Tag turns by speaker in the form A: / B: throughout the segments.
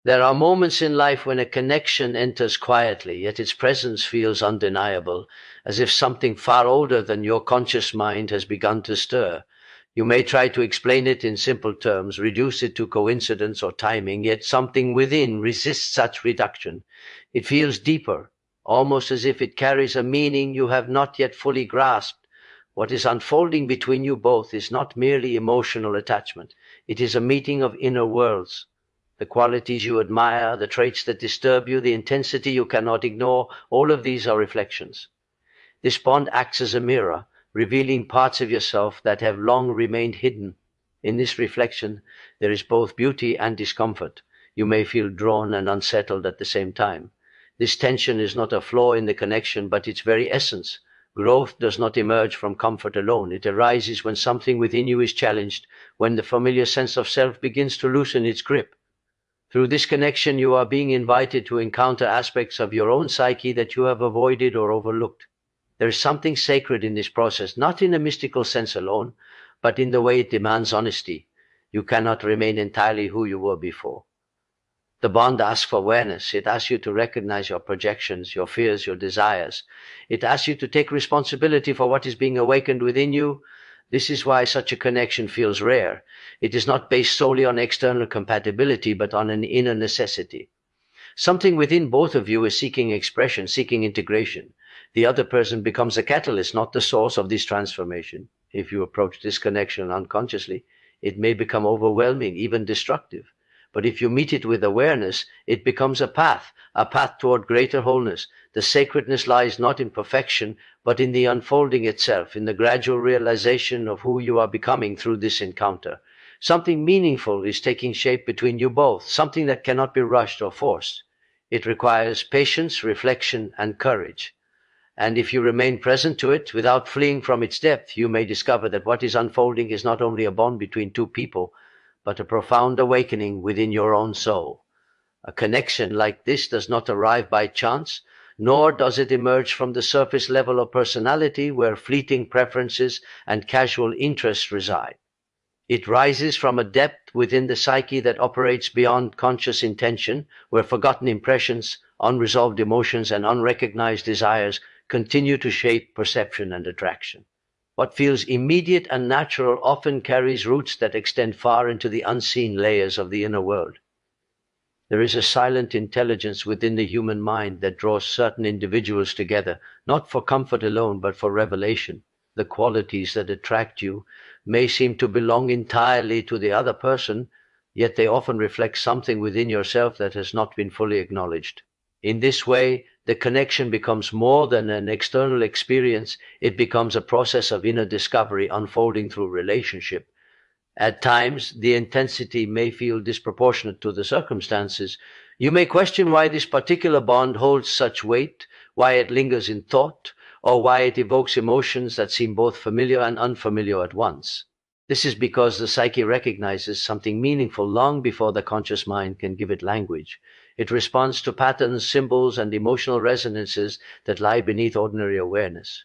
A: There are moments in life when a connection enters quietly, yet its presence feels undeniable, as if something far older than your conscious mind has begun to stir. You may try to explain it in simple terms, reduce it to coincidence or timing, yet something within resists such reduction. It feels deeper, almost as if it carries a meaning you have not yet fully grasped. What is unfolding between you both is not merely emotional attachment. It is a meeting of inner worlds. The qualities you admire, the traits that disturb you, the intensity you cannot ignore, all of these are reflections. This bond acts as a mirror, revealing parts of yourself that have long remained hidden. In this reflection, there is both beauty and discomfort. You may feel drawn and unsettled at the same time. This tension is not a flaw in the connection, but its very essence. Growth does not emerge from comfort alone. It arises when something within you is challenged, when the familiar sense of self begins to loosen its grip. Through this connection, you are being invited to encounter aspects of your own psyche that you have avoided or overlooked. There is something sacred in this process, not in a mystical sense alone, but in the way it demands honesty. You cannot remain entirely who you were before. The bond asks for awareness. It asks you to recognize your projections, your fears, your desires. It asks you to take responsibility for what is being awakened within you. This is why such a connection feels rare. It is not based solely on external compatibility, but on an inner necessity. Something within both of you is seeking expression, seeking integration. The other person becomes a catalyst, not the source of this transformation. If you approach this connection unconsciously, it may become overwhelming, even destructive. But if you meet it with awareness, it becomes a path toward greater wholeness. The sacredness lies not in perfection, but in the unfolding itself, in the gradual realization of who you are becoming through this encounter. Something meaningful is taking shape between you both, something that cannot be rushed or forced. It requires patience, reflection, and courage. And if you remain present to it without fleeing from its depth, you may discover that what is unfolding is not only a bond between two people, but a profound awakening within your own soul. A connection like this does not arrive by chance, nor does it emerge from the surface level of personality where fleeting preferences and casual interests reside. It rises from a depth within the psyche that operates beyond conscious intention, where forgotten impressions, unresolved emotions, and unrecognized desires continue to shape perception and attraction. What feels immediate and natural often carries roots that extend far into the unseen layers of the inner world. There is a silent intelligence within the human mind that draws certain individuals together, not for comfort alone, but for revelation. The qualities that attract you may seem to belong entirely to the other person, yet they often reflect something within yourself that has not been fully acknowledged. In this way, the connection becomes more than an external experience. It becomes a process of inner discovery unfolding through relationship. At times, the intensity may feel disproportionate to the circumstances. You may question why this particular bond holds such weight, why it lingers in thought, or why it evokes emotions that seem both familiar and unfamiliar at once. This is because the psyche recognizes something meaningful long before the conscious mind can give it language. It responds to patterns, symbols, and emotional resonances that lie beneath ordinary awareness.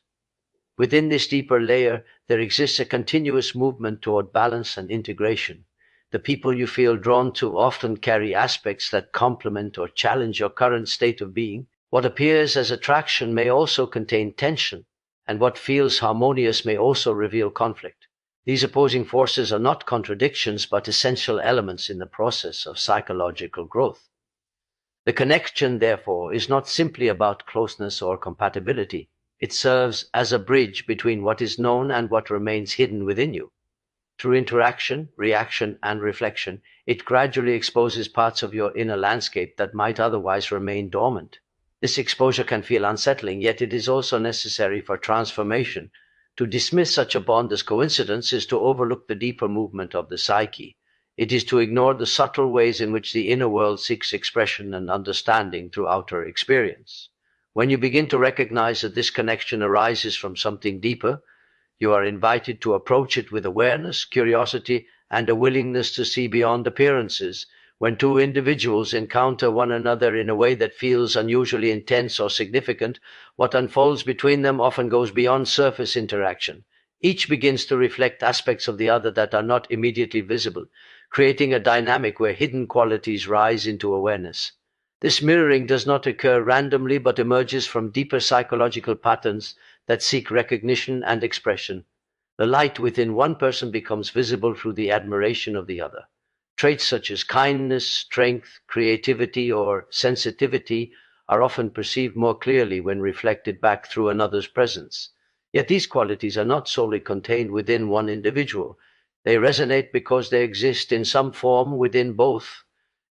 A: Within this deeper layer, there exists a continuous movement toward balance and integration. The people you feel drawn to often carry aspects that complement or challenge your current state of being. What appears as attraction may also contain tension, and what feels harmonious may also reveal conflict. These opposing forces are not contradictions, but essential elements in the process of psychological growth. The connection, therefore, is not simply about closeness or compatibility. It serves as a bridge between what is known and what remains hidden within you. Through interaction, reaction, and reflection, it gradually exposes parts of your inner landscape that might otherwise remain dormant. This exposure can feel unsettling, yet it is also necessary for transformation. To dismiss such a bond as coincidence is to overlook the deeper movement of the psyche. It is to ignore the subtle ways in which the inner world seeks expression and understanding through outer experience. When you begin to recognize that this connection arises from something deeper, you are invited to approach it with awareness, curiosity, and a willingness to see beyond appearances. When two individuals encounter one another in a way that feels unusually intense or significant, what unfolds between them often goes beyond surface interaction. Each begins to reflect aspects of the other that are not immediately visible. creating a dynamic where hidden qualities rise into awareness. This mirroring does not occur randomly but emerges from deeper psychological patterns that seek recognition and expression. The light within one person becomes visible through the admiration of the other. Traits such as kindness, strength, creativity, or sensitivity are often perceived more clearly when reflected back through another's presence. Yet these qualities are not solely contained within one individual. They resonate because they exist in some form within both.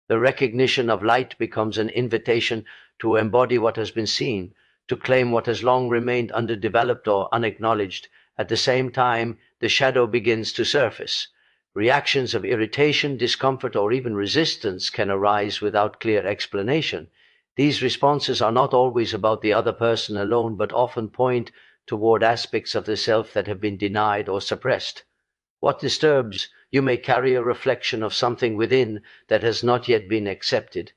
A: The recognition of light becomes an invitation to embody what has been seen, to claim what has long remained underdeveloped or unacknowledged. At the same time, the shadow begins to surface. Reactions of irritation, discomfort, or even resistance can arise without clear explanation. These responses are not always about the other person alone, but often point toward aspects of the self that have been denied or suppressed. What disturbs you may carry a reflection of something within that has not yet been accepted.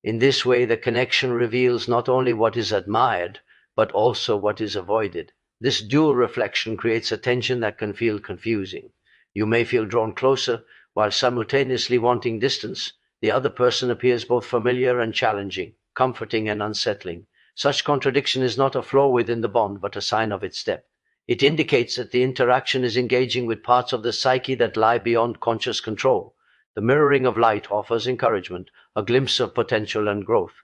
A: In this way, the connection reveals not only what is admired, but also what is avoided. This dual reflection creates a tension that can feel confusing. You may feel drawn closer while simultaneously wanting distance. The other person appears both familiar and challenging, comforting and unsettling. Such contradiction is not a flaw within the bond, but a sign of its depth. It indicates that the interaction is engaging with parts of the psyche that lie beyond conscious control. The mirroring of light offers encouragement, a glimpse of potential and growth.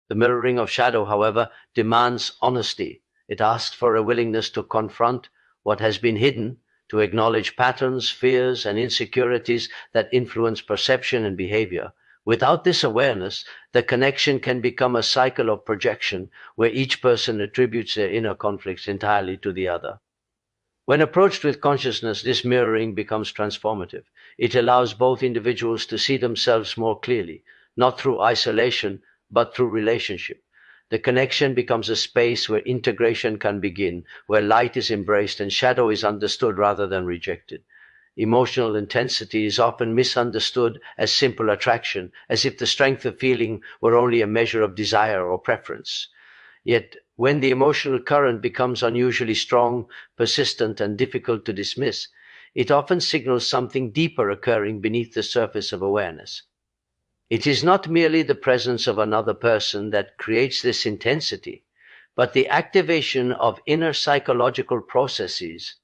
A: The mirroring of shadow, however, demands honesty. It asks for a willingness to confront what has been hidden, to acknowledge patterns, fears, and insecurities that influence perception and behavior. Without this awareness, the connection can become a cycle of projection where each person attributes their inner conflicts entirely to the other. When approached with consciousness, this mirroring becomes transformative. It allows both individuals to see themselves more clearly, not through isolation, but through relationship. The connection becomes a space where integration can begin, where light is embraced and shadow is understood rather than rejected. Emotional intensity is often misunderstood as simple attraction, as if the strength of feeling were only a measure of desire or preference. Yet, when the emotional current becomes unusually strong, persistent, and difficult to dismiss, it often signals something deeper occurring beneath the surface of awareness. It is not merely the presence of another person that creates this intensity, but the activation of inner psychological processes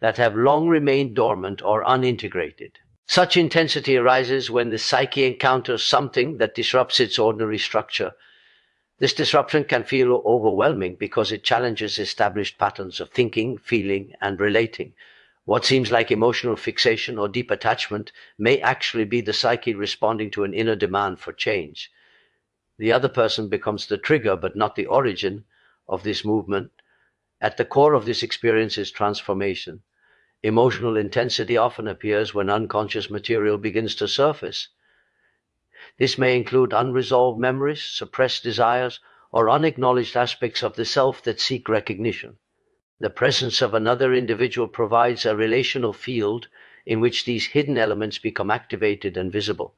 A: that have long remained dormant or unintegrated. Such intensity arises when the psyche encounters something that disrupts its ordinary structure. This disruption can feel overwhelming because it challenges established patterns of thinking, feeling, and relating. What seems like emotional fixation or deep attachment may actually be the psyche responding to an inner demand for change. The other person becomes the trigger, but not the origin of this movement. At the core of this experience is transformation. Emotional intensity often appears when unconscious material begins to surface. This may include unresolved memories, suppressed desires, or unacknowledged aspects of the self that seek recognition. The presence of another individual provides a relational field in which these hidden elements become activated and visible.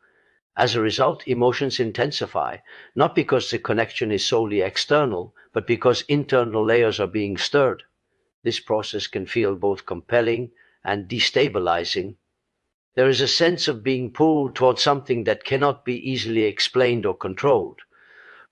A: As a result, emotions intensify, not because the connection is solely external, but because internal layers are being stirred. This process can feel both compelling and destabilizing. There is a sense of being pulled towards something that cannot be easily explained or controlled.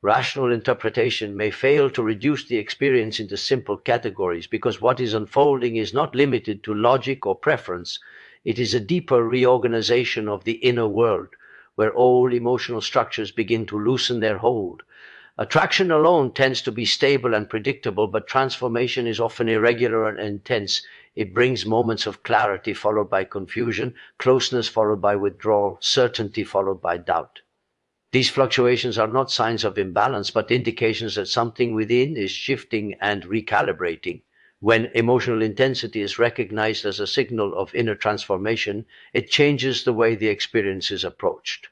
A: Rational interpretation may fail to reduce the experience into simple categories because what is unfolding is not limited to logic or preference. It is a deeper reorganization of the inner world, where old emotional structures begin to loosen their hold. Attraction alone tends to be stable and predictable, but transformation is often irregular and intense. It brings moments of clarity followed by confusion, closeness followed by withdrawal, certainty followed by doubt. These fluctuations are not signs of imbalance, but indications that something within is shifting and recalibrating. When emotional intensity is recognized as a signal of inner transformation, it changes the way the experience is approached.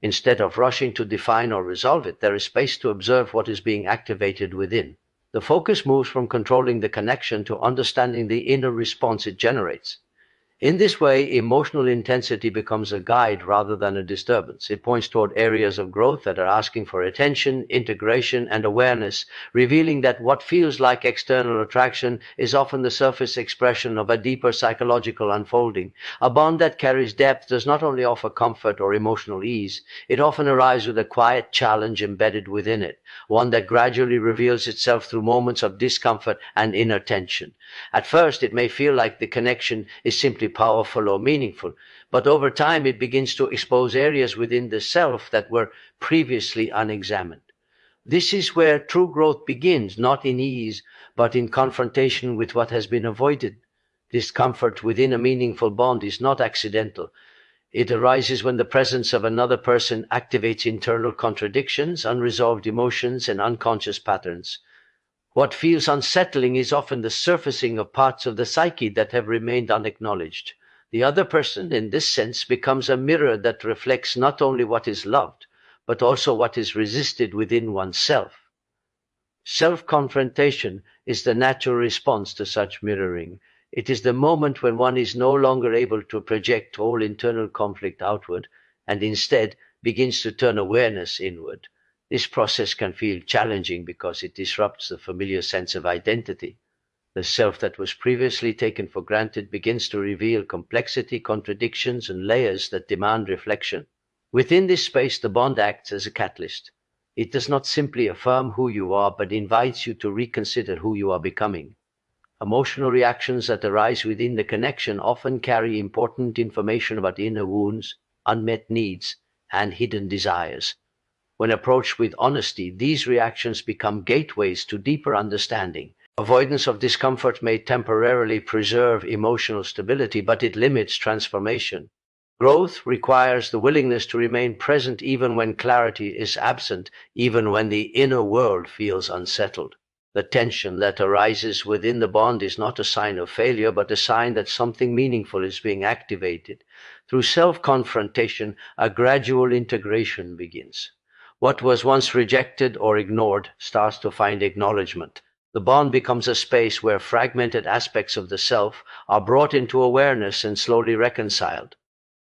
A: Instead of rushing to define or resolve it, there is space to observe what is being activated within. The focus moves from controlling the connection to understanding the inner response it generates. In this way, emotional intensity becomes a guide rather than a disturbance. It points toward areas of growth that are asking for attention, integration, and awareness, revealing that what feels like external attraction is often the surface expression of a deeper psychological unfolding. A bond that carries depth does not only offer comfort or emotional ease, it often arrives with a quiet challenge embedded within it, one that gradually reveals itself through moments of discomfort and inner tension. At first, it may feel like the connection is simply powerful or meaningful, but over time it begins to expose areas within the self that were previously unexamined. This is where true growth begins, not in ease, but in confrontation with what has been avoided. Discomfort within a meaningful bond is not accidental. It arises when the presence of another person activates internal contradictions, unresolved emotions, and unconscious patterns. What feels unsettling is often the surfacing of parts of the psyche that have remained unacknowledged. The other person, in this sense, becomes a mirror that reflects not only what is loved, but also what is resisted within oneself. Self-confrontation is the natural response to such mirroring. It is the moment when one is no longer able to project all internal conflict outward and instead begins to turn awareness inward. This process can feel challenging because it disrupts the familiar sense of identity. The self that was previously taken for granted begins to reveal complexity, contradictions, and layers that demand reflection. Within this space, the bond acts as a catalyst. It does not simply affirm who you are, but invites you to reconsider who you are becoming. Emotional reactions that arise within the connection often carry important information about inner wounds, unmet needs, and hidden desires. When approached with honesty, these reactions become gateways to deeper understanding. Avoidance of discomfort may temporarily preserve emotional stability, but it limits transformation. Growth requires the willingness to remain present even when clarity is absent, even when the inner world feels unsettled. The tension that arises within the bond is not a sign of failure, but a sign that something meaningful is being activated. Through self-confrontation, a gradual integration begins. What was once rejected or ignored starts to find acknowledgement. The bond becomes a space where fragmented aspects of the self are brought into awareness and slowly reconciled.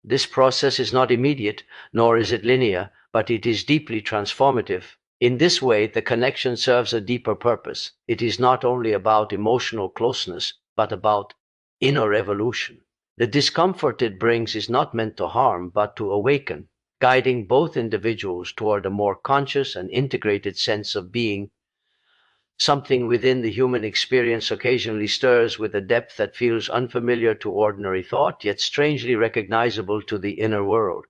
A: This process is not immediate, nor is it linear, but it is deeply transformative. In this way, the connection serves a deeper purpose. It is not only about emotional closeness, but about inner evolution. The discomfort it brings is not meant to harm, but to awaken, guiding both individuals toward a more conscious and integrated sense of being. Something within the human experience occasionally stirs with a depth that feels unfamiliar to ordinary thought, yet strangely recognizable to the inner world.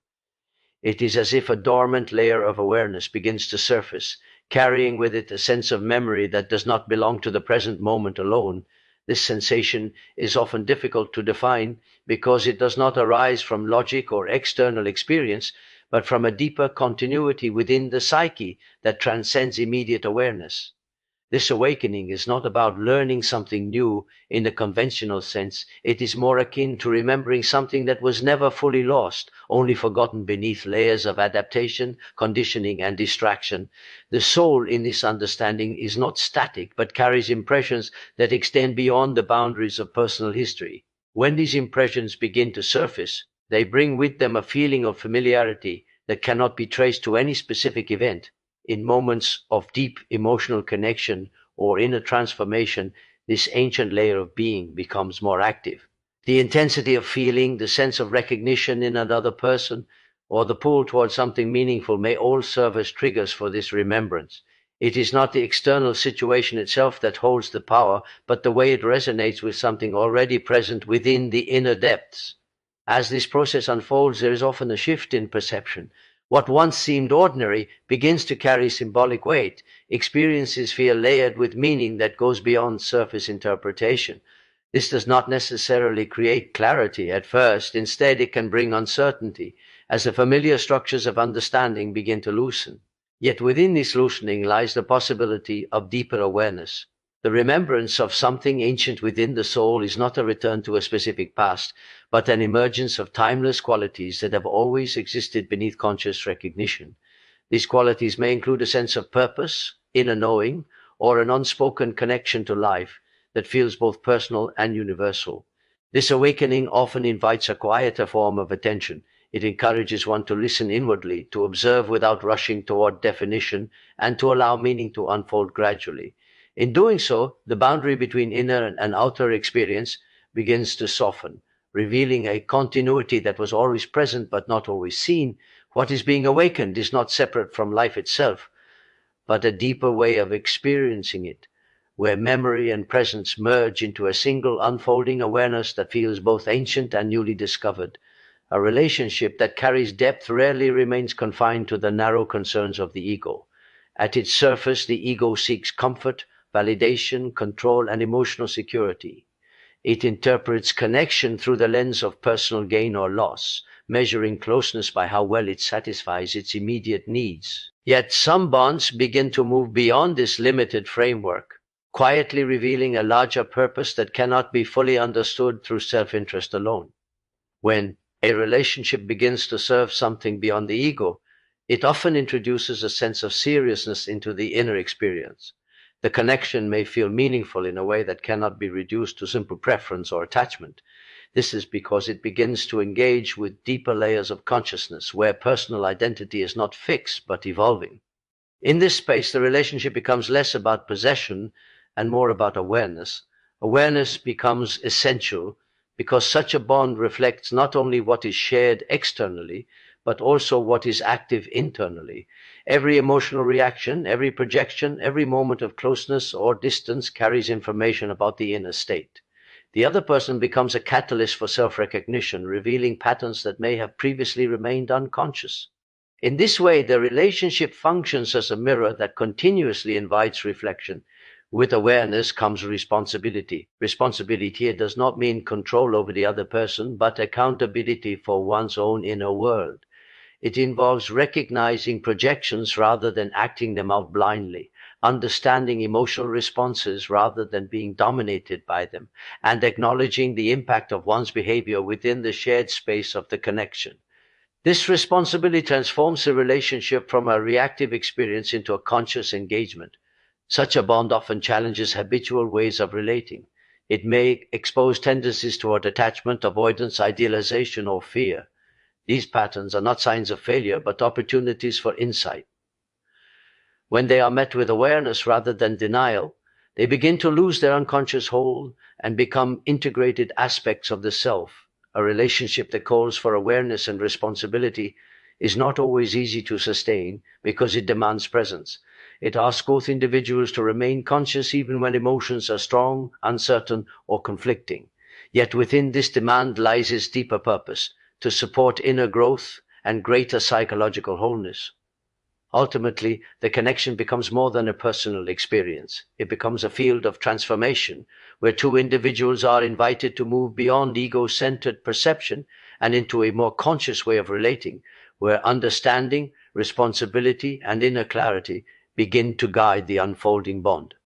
A: It is as if a dormant layer of awareness begins to surface, carrying with it a sense of memory that does not belong to the present moment alone. This sensation is often difficult to define because it does not arise from logic or external experience, but from a deeper continuity within the psyche that transcends immediate awareness. This awakening is not about learning something new in the conventional sense. It is more akin to remembering something that was never fully lost, only forgotten beneath layers of adaptation, conditioning, and distraction. The soul in this understanding is not static, but carries impressions that extend beyond the boundaries of personal history. When these impressions begin to surface, they bring with them a feeling of familiarity that cannot be traced to any specific event. In moments of deep emotional connection or inner transformation, this ancient layer of being becomes more active. The intensity of feeling, the sense of recognition in another person, or the pull towards something meaningful may all serve as triggers for this remembrance. It is not the external situation itself that holds the power, but the way it resonates with something already present within the inner depths. As this process unfolds, there is often a shift in perception. What once seemed ordinary begins to carry symbolic weight. Experiences feel layered with meaning that goes beyond surface interpretation. This does not necessarily create clarity at first. Instead, it can bring uncertainty as the familiar structures of understanding begin to loosen. Yet within this loosening lies the possibility of deeper awareness. The remembrance of something ancient within the soul is not a return to a specific past, but an emergence of timeless qualities that have always existed beneath conscious recognition. These qualities may include a sense of purpose, inner knowing, or an unspoken connection to life that feels both personal and universal. This awakening often invites a quieter form of attention. It encourages one to listen inwardly, to observe without rushing toward definition, and to allow meaning to unfold gradually. In doing so, the boundary between inner and outer experience begins to soften, revealing a continuity that was always present but not always seen. What is being awakened is not separate from life itself, but a deeper way of experiencing it, where memory and presence merge into a single unfolding awareness that feels both ancient and newly discovered. A relationship that carries depth rarely remains confined to the narrow concerns of the ego. At its surface, the ego seeks comfort, validation, control, and emotional security. It interprets connection through the lens of personal gain or loss, measuring closeness by how well it satisfies its immediate needs. Yet some bonds begin to move beyond this limited framework, quietly revealing a larger purpose that cannot be fully understood through self-interest alone. When a relationship begins to serve something beyond the ego, it often introduces a sense of seriousness into the inner experience. The connection may feel meaningful in a way that cannot be reduced to simple preference or attachment. This is because it begins to engage with deeper layers of consciousness, where personal identity is not fixed but evolving. In this space, the relationship becomes less about possession and more about awareness. Awareness becomes essential because such a bond reflects not only what is shared externally, but also what is active internally. Every emotional reaction, every projection, every moment of closeness or distance carries information about the inner state. The other person becomes a catalyst for self-recognition, revealing patterns that may have previously remained unconscious. In this way, the relationship functions as a mirror that continuously invites reflection. With awareness comes responsibility. Responsibility here does not mean control over the other person, but accountability for one's own inner world. It involves recognizing projections rather than acting them out blindly, understanding emotional responses rather than being dominated by them, and acknowledging the impact of one's behavior within the shared space of the connection. This responsibility transforms the relationship from a reactive experience into a conscious engagement. Such a bond often challenges habitual ways of relating. It may expose tendencies toward attachment, avoidance, idealization, or fear. These patterns are not signs of failure, but opportunities for insight. When they are met with awareness rather than denial, they begin to lose their unconscious hold and become integrated aspects of the self. A relationship that calls for awareness and responsibility is not always easy to sustain because it demands presence. It asks both individuals to remain conscious even when emotions are strong, uncertain, or conflicting. Yet within this demand lies its deeper purpose, to support inner growth and greater psychological wholeness. Ultimately, the connection becomes more than a personal experience. It becomes a field of transformation, where two individuals are invited to move beyond ego-centered perception and into a more conscious way of relating, where understanding, responsibility, and inner clarity begin to guide the unfolding bond.